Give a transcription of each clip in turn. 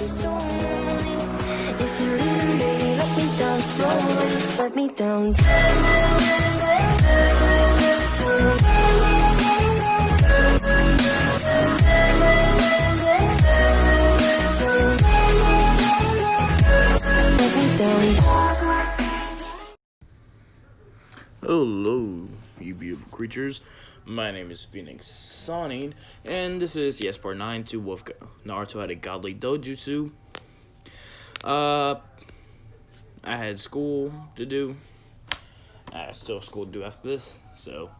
this only. If you're leaving, baby, let me down slowly. Let me down. Let me down. Hello, you beautiful creatures. My name is Phoenix Sonic, and this is part 9 to Wolf Naruto had a godly dojutsu. I had school to do. I still have school to do after this, so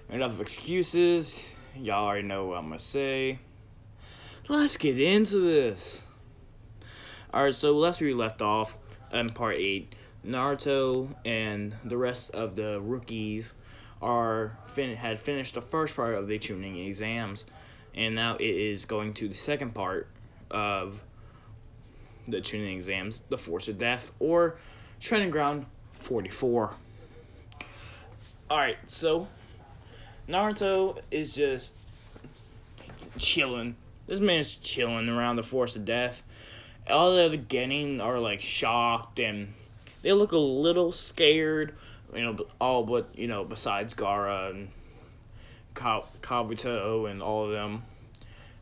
enough excuses. Y'all already know what I'm gonna say. Let's get into this. Alright, so last we left off in part 8, Naruto and the rest of the rookies had finished the first part of the tuning exams, and now it is going to the second part of the tuning exams, the Force of Death, or Training Ground 44. Alright, so Naruto is just chilling. This man is chilling around the Force of Death. All the other Genin are like shocked, and they look a little scared, besides Gaara and Kabuto and all of them,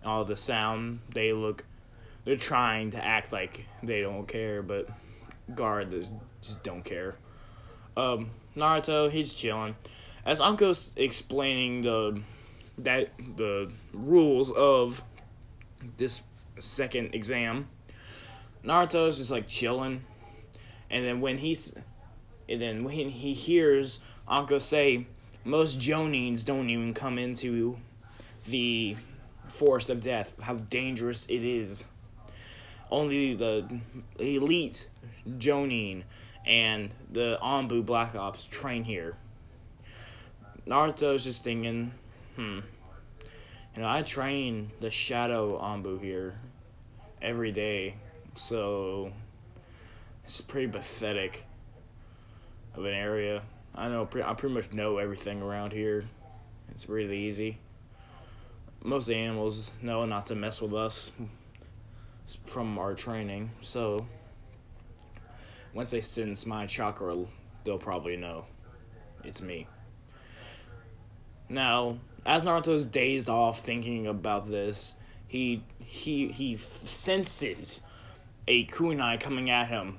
all the sound, they're trying to act like they don't care, but Gaara just don't care. Naruto, he's chilling. As Anko's explaining the rules of this second exam, Naruto's just like chilling. And then when he hears Anko say, most Jonins don't even come into the Forest of Death, how dangerous it is. Only the elite Jonin and the Anbu Black Ops train here. Naruto's just thinking, I train the Shadow Anbu here every day, so it's pretty pathetic of an area. I pretty much know everything around here. It's really easy. Most of the animals know not to mess with us from our training, so once they sense my chakra, they'll probably know it's me. Now, as Naruto's dazed off thinking about this, he senses a kunai coming at him.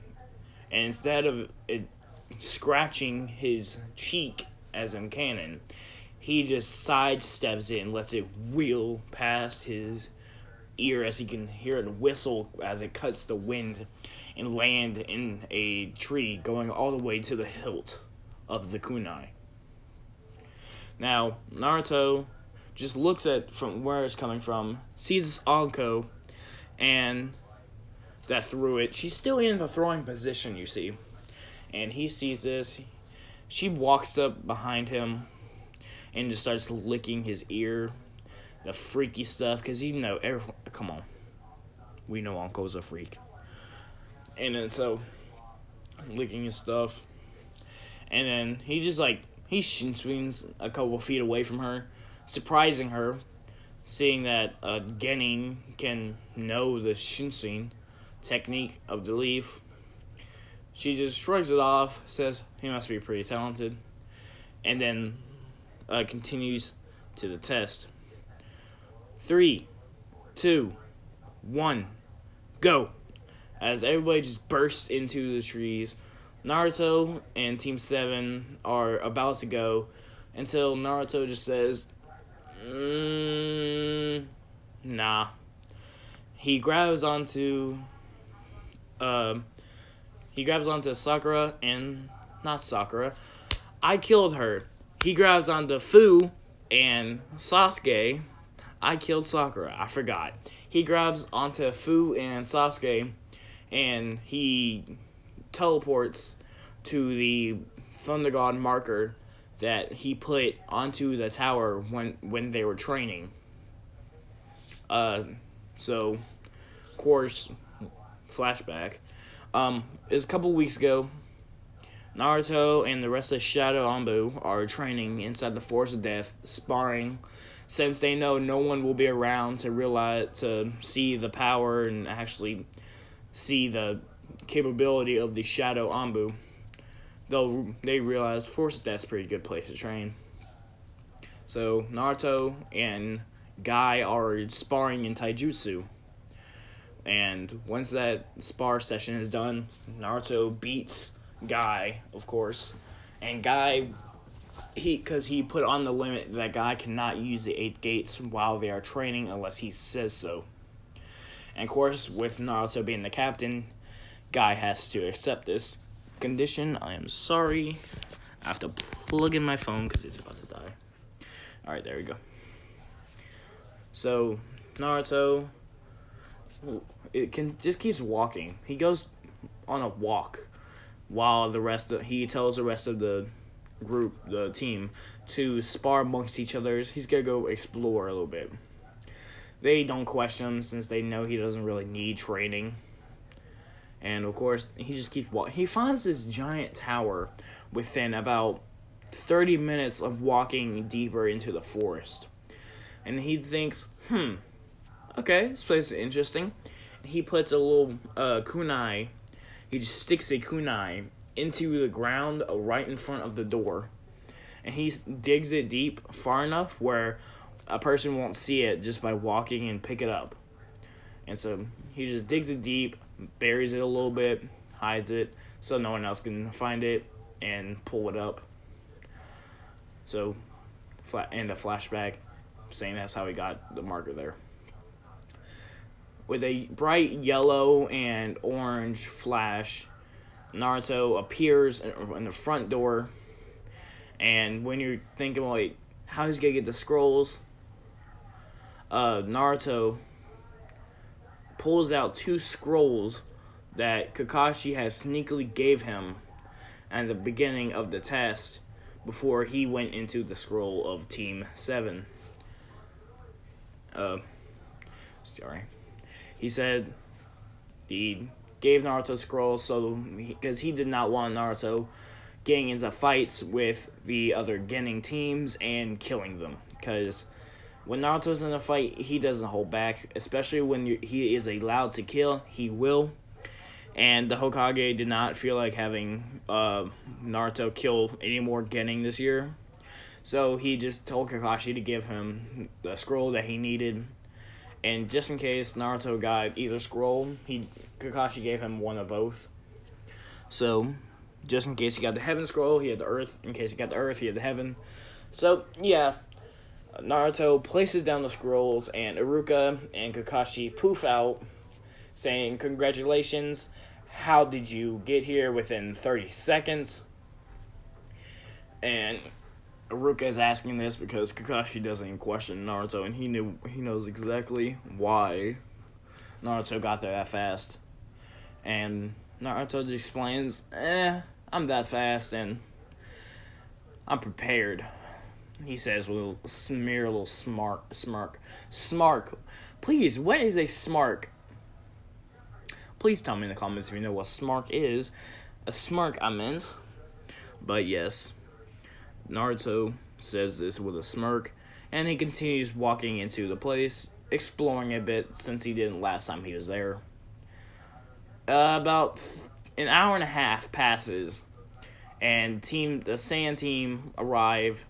And instead of it scratching his cheek, as in canon, he just sidesteps it and lets it wheel past his ear as he can hear it whistle as it cuts the wind and land in a tree going all the way to the hilt of the kunai. Now, Naruto just looks at from where it's coming from, sees Anko, and that threw it. She's still in the throwing position, you see. And he sees this. She walks up behind him and just starts licking his ear. The freaky stuff, because come on. We know Anko's a freak. And then so, licking his stuff. And then he shin swings a couple feet away from her, surprising her, seeing that Genin can know the shinshin technique of the leaf. She just shrugs it off, says he must be pretty talented, and then continues to the test. 3, 2, 1, go! As everybody just bursts into the trees, Naruto and Team 7 are about to go until Naruto just says, nah. He grabs onto Sakura and not Sakura. I killed her. He grabs onto Fu and Sasuke. I killed Sakura. I forgot. He grabs onto Fu and Sasuke, and he teleports to the Thunder God marker that he put onto the tower when they were training. So, of course, flashback. It's a couple weeks ago. Naruto and the rest of Shadow Anbu are training inside the Forest of Death, sparring, since they know no one will be around to see the power and actually see the capability of the Shadow Anbu, they realized Force Death's a pretty good place to train. So Naruto and Guy are sparring in taijutsu. And once that spar session is done, Naruto beats Guy, of course. And Guy, because he put on the limit that Guy cannot use the 8 gates while they are training unless he says so. And of course, with Naruto being the captain, Guy has to accept this condition. I am sorry. I have to plug in my phone because it's about to die. Alright, there we go. So, Naruto, just keeps walking. He goes on a walk while he tells the rest of the group, the team, to spar amongst each other. He's gonna go explore a little bit. They don't question him since they know he doesn't really need training. And of course, he just keeps walking. He finds this giant tower within about 30 minutes of walking deeper into the forest. And he thinks, okay, this place is interesting. He puts a little kunai, he just sticks a kunai into the ground right in front of the door. And he digs it deep far enough where a person won't see it just by walking and pick it up. And so he just digs it deep, buries it a little bit, hides it, so no one else can find it and pull it up. So, and a flashback saying that's how he got the marker there. With a bright yellow and orange flash, Naruto appears in the front door. And when you're thinking, like, how he's gonna get the scrolls, Naruto pulls out 2 scrolls that Kakashi had sneakily gave him at the beginning of the test before he went into the scroll of Team 7. Sorry. He said he gave Naruto scrolls because he did not want Naruto getting into fights with the other Genin teams and killing them. Because when Naruto's in a fight, he doesn't hold back. Especially when he is allowed to kill, he will. And the Hokage did not feel like having Naruto kill any more Genin this year. So he just told Kakashi to give him the scroll that he needed. And just in case Naruto got either scroll, Kakashi gave him one of both. So, just in case he got the heaven scroll, he had the earth. In case he got the earth, he had the heaven. So, yeah. Naruto places down the scrolls, and Iruka and Kakashi poof out, saying, "Congratulations, how did you get here within 30 seconds? And Iruka is asking this because Kakashi doesn't even question Naruto, and he knows exactly why Naruto got there that fast. And Naruto just explains, I'm that fast, and I'm prepared. He says with a little smirk. Smark. Please, what is a smark? Please tell me in the comments if you know what smark is. A smirk, I meant. But yes, Naruto says this with a smirk, and he continues walking into the place, exploring a bit since he didn't last time he was there. About an hour and a half passes, and the Saiyan team arrive,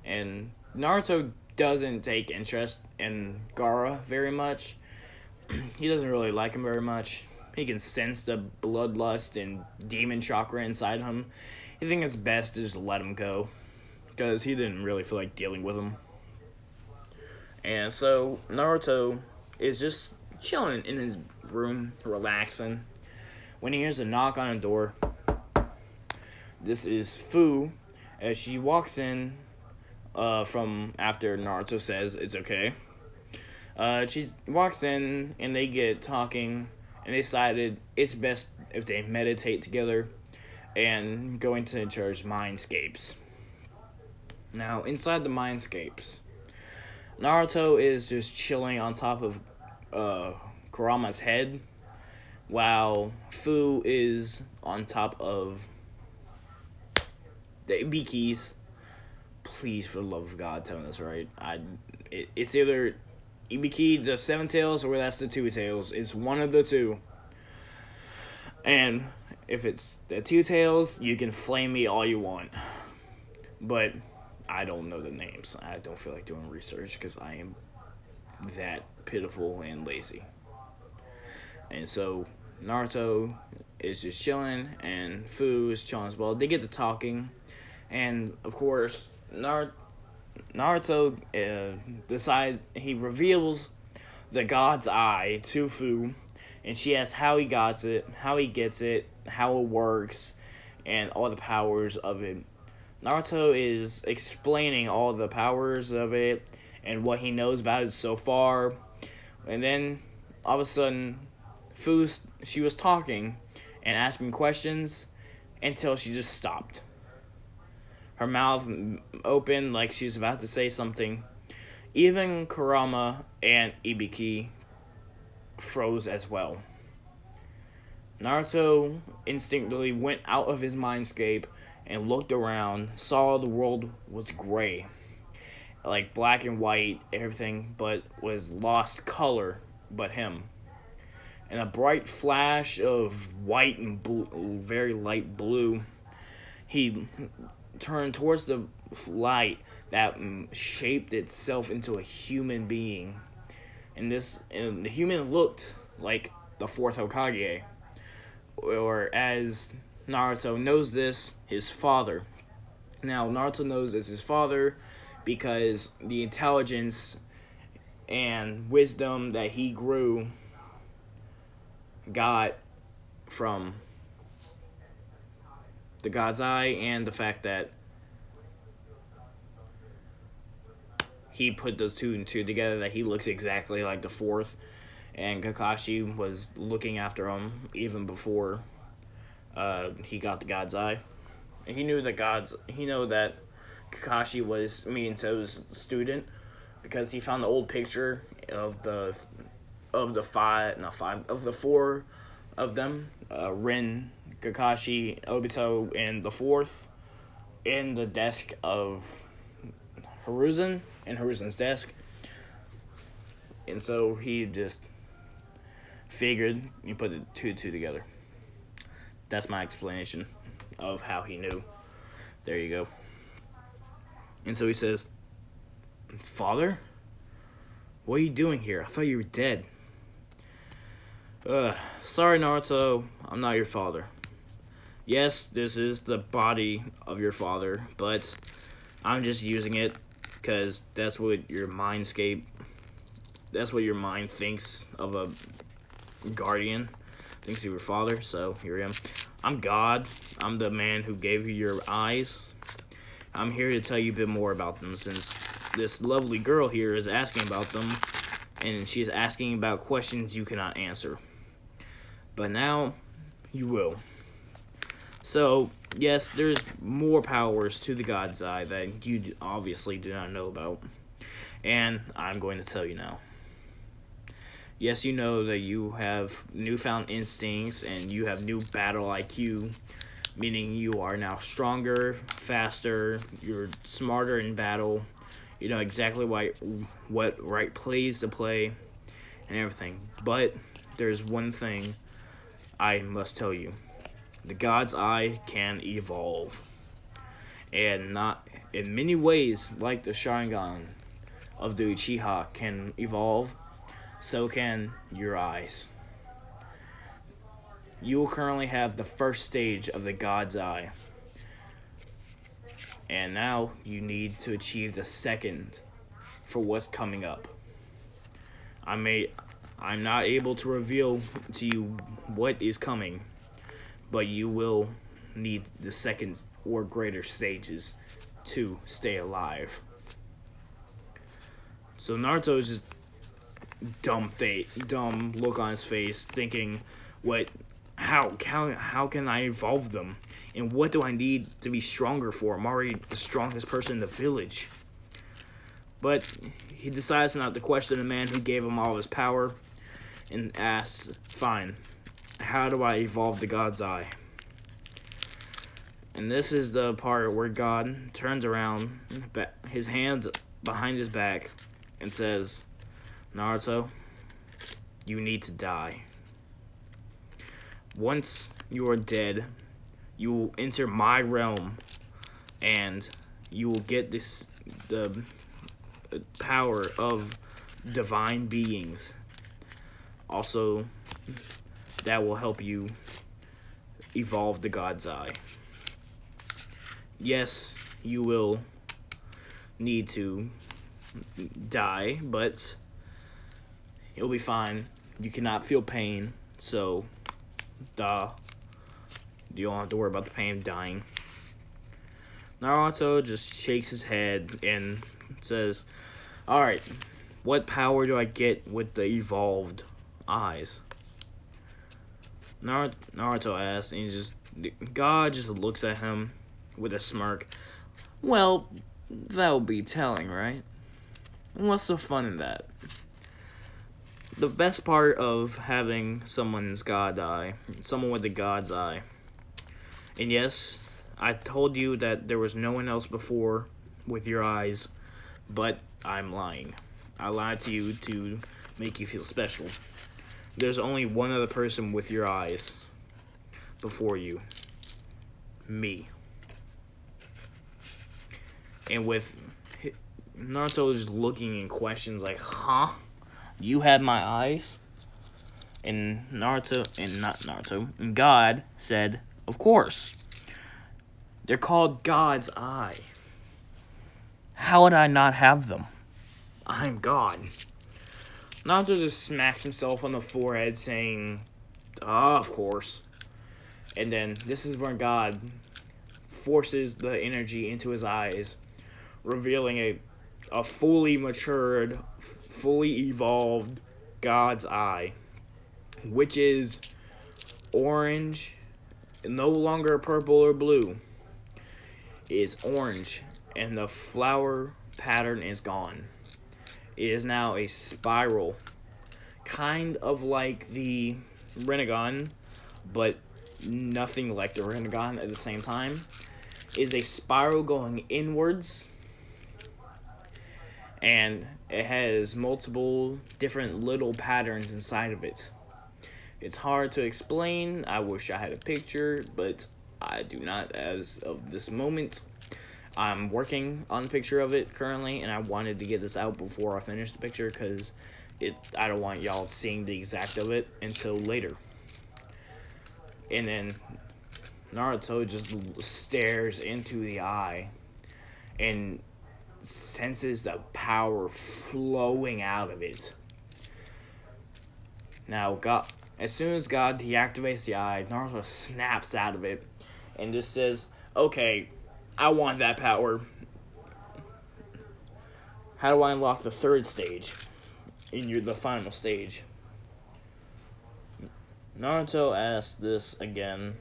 and Naruto doesn't take interest in Gaara very much. He doesn't really like him very much. He can sense the bloodlust and demon chakra inside him. He thinks it's best to just let him go, because he didn't really feel like dealing with him. And so Naruto is just chilling in his room, relaxing, when he hears a knock on the door. This is Fu, as she walks in from after Naruto says it's okay. She walks in, and they get talking, and they decided it's best if they meditate together and go into each other's mindscapes. Now, inside the mindscapes, Naruto is just chilling on top of Kurama's head, while Fu is on top of the Ibikis. Please, for the love of God, tell me this right. It's either Ibiki the Seven Tails or that's the Two Tails. It's one of the two. And if it's the Two Tails, you can flame me all you want. But I don't know the names. I don't feel like doing research because I am that pitiful and lazy. And so Naruto is just chilling, and Fu is chilling as well. They get to talking, and of course, Naruto decides, he reveals the God's Eye to Fu, and she asks how he got it, how he gets it, how it works, and all the powers of it. Naruto is explaining all the powers of it and what he knows about it so far, and then all of a sudden, she was talking and asking questions until she just stopped. Her mouth opened like she's about to say something. Even Kurama and Ibiki froze as well. Naruto instinctively went out of his mindscape and looked around, saw the world was gray. Like black and white, everything, but was lost color but him. And a bright flash of white and blue, very light blue, he turned towards the light that shaped itself into a human being. And the human looked like the fourth Hokage, or as Naruto knows this, his father. Now Naruto knows it's his father because the intelligence and wisdom that he got from the God's Eye, and the fact that he put those two and two together, that he looks exactly like the fourth, and Kakashi was looking after him even before he got the God's Eye. And he knew that Kakashi was Minato's student because he found the old picture of the four of them, Rin, Kakashi, Obito, and the fourth, in the desk of Hiruzen, in Hiruzen's desk. And so he just figured you put the two together. That's my explanation of how he knew. There you go. And so he says, "Father? What are you doing here? I thought you were dead." Sorry, Naruto, I'm not your father. Yes, this is the body of your father, but I'm just using it because that's what your mind thinks of a guardian, thinks of your father, so here I am. I'm God. I'm the man who gave you your eyes. I'm here to tell you a bit more about them, since this lovely girl here is asking about them, and she's asking about questions you cannot answer. But now, you will. So, yes, there's more powers to the God's Eye that you obviously do not know about. And I'm going to tell you now. Yes, you know that you have newfound instincts and you have new battle IQ, meaning you are now stronger, faster, you're smarter in battle, you know exactly what right plays to play, and everything. But there's one thing I must tell you. The God's Eye can evolve. And not in many ways, like the Sharingan of the Uchiha can evolve, so can your eyes. You will currently have the first stage of the God's Eye. And now you need to achieve the second for what's coming up. I'm not able to reveal to you what is coming, but you will need the second or greater stages to stay alive. So Naruto is just dumb look on his face, thinking, how can I evolve them? And what do I need to be stronger for? I'm already the strongest person in the village. But he decides not to question the man who gave him all of his power, and asks, fine, how do I evolve the God's Eye? And this is the part where God turns around, his hands behind his back, and says, Naruto, you need to die. Once you are dead, you will enter my realm, and you will get the power of divine beings. Also, that will help you evolve the God's Eye. Yes, you will need to die, but you'll be fine. You cannot feel pain, so you don't have to worry about the pain of dying. Naruto just shakes his head and says, alright, what power do I get with the evolved eyes? Naruto asks, and God just looks at him with a smirk. Well, that'll be telling, right? What's the fun in that? The best part of having someone with the God's Eye. And yes, I told you that there was no one else before with your eyes, but I'm lying. I lied to you to make you feel special. There's only one other person with your eyes before you. Me. And with Naruto just looking in questions like, huh? You had my eyes? And and God said, of course. They're called God's Eye. How would I not have them? I'm God. Naruto just smacks himself on the forehead saying, of course. And then this is where God forces the energy into his eyes, revealing a fully matured, fully evolved God's Eye, which is orange, no longer purple or blue. It is orange, and the flower pattern is gone. It is now a spiral, kind of like the Rinnegan, but nothing like the Rinnegan at the same time. It is a spiral going inwards, and it has multiple different little patterns inside of it. It's hard to explain. I wish I had a picture, but I do not as of this moment. I'm working on a picture of it currently, and I wanted to get this out before I finish the picture because I don't want y'all seeing the exact of it until later. And then Naruto just stares into the eye and senses the power flowing out of it. Now, as soon as God deactivates the eye, Naruto snaps out of it and just says, okay, I want that power. How do I unlock the third stage in the final stage? Naruto asks this again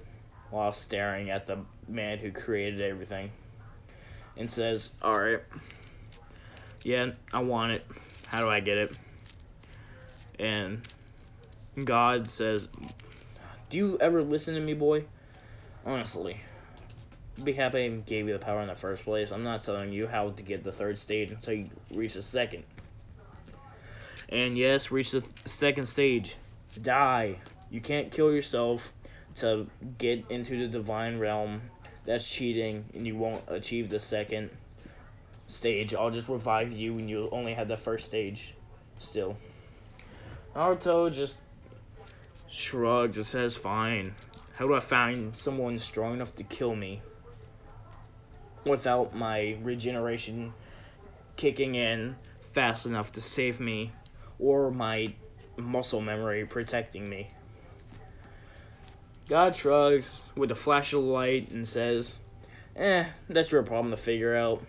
while staring at the man who created everything and says, alright, yeah, I want it. How do I get it? And God says, do you ever listen to me, boy? Honestly, I'd be happy I gave you the power in the first place. I'm not telling you how to get the third stage until you reach the second. And yes, reach the second stage. Die. You can't kill yourself to get into the divine realm. That's cheating, and you won't achieve the second stage. I'll just revive you, and you'll only have the first stage still. Naruto just shrugs and says, fine. How do I find someone strong enough to kill me without my regeneration kicking in fast enough to save me, or my muscle memory protecting me? God shrugs with a flash of light and says, that's your problem to figure out,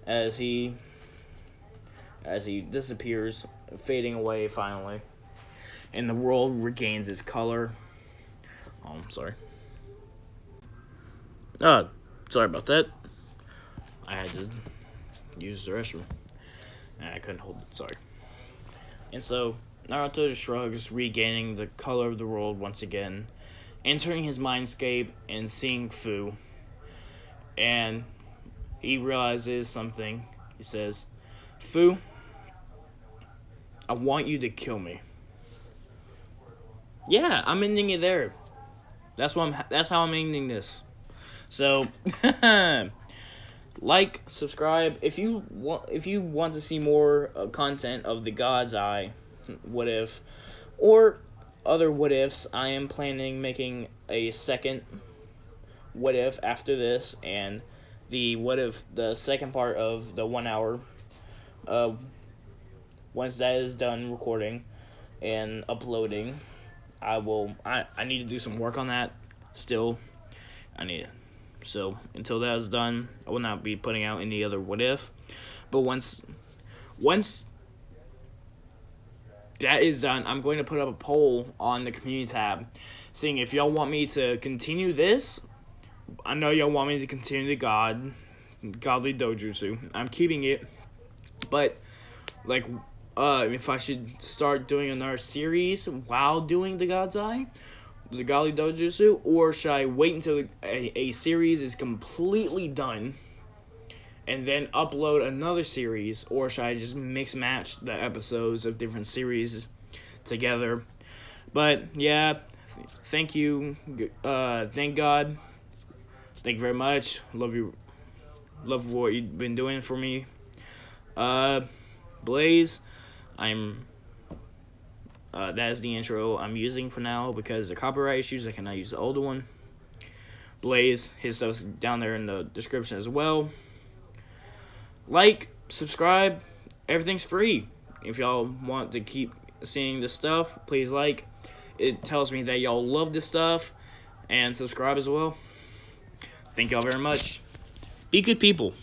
as he disappears, fading away finally, and the world regains its color. Oh, I'm sorry. Sorry about that. I had to use the restroom. I couldn't hold it, sorry. And so, Naruto just shrugs, regaining the color of the world once again, entering his mindscape and seeing Fu. And he realizes something. He says, Fu, I want you to kill me. Yeah, I'm ending it there. That's how I'm ending this. So, like, subscribe if you want to see more content of the God's Eye, what if, or other what ifs. I am planning making a second what if after this, and the second part of the 1 hour. Once that is done recording and uploading, I need to do some work on that still. So until that is done, I will not be putting out any other what if. But once that is done, I'm going to put up a poll on the community tab saying if y'all want me to continue this. I know y'all want me to continue the godly dojutsu. I'm keeping it. But like if I should start doing another series while doing the God's Eye, the Godly Dojutsu, or should I wait until a series is completely done and then upload another series, or should I just mix match the episodes of different series together? But yeah, thank you, thank God, thank you very much. Love what you've been doing for me. Blaze, that is the intro I'm using for now because of copyright issues. I cannot use the older one. Blaze, his stuff's down there in the description as well. Like, subscribe, everything's free. If y'all want to keep seeing this stuff, please like. It tells me that y'all love this stuff, and subscribe as well. Thank y'all very much. Be good people.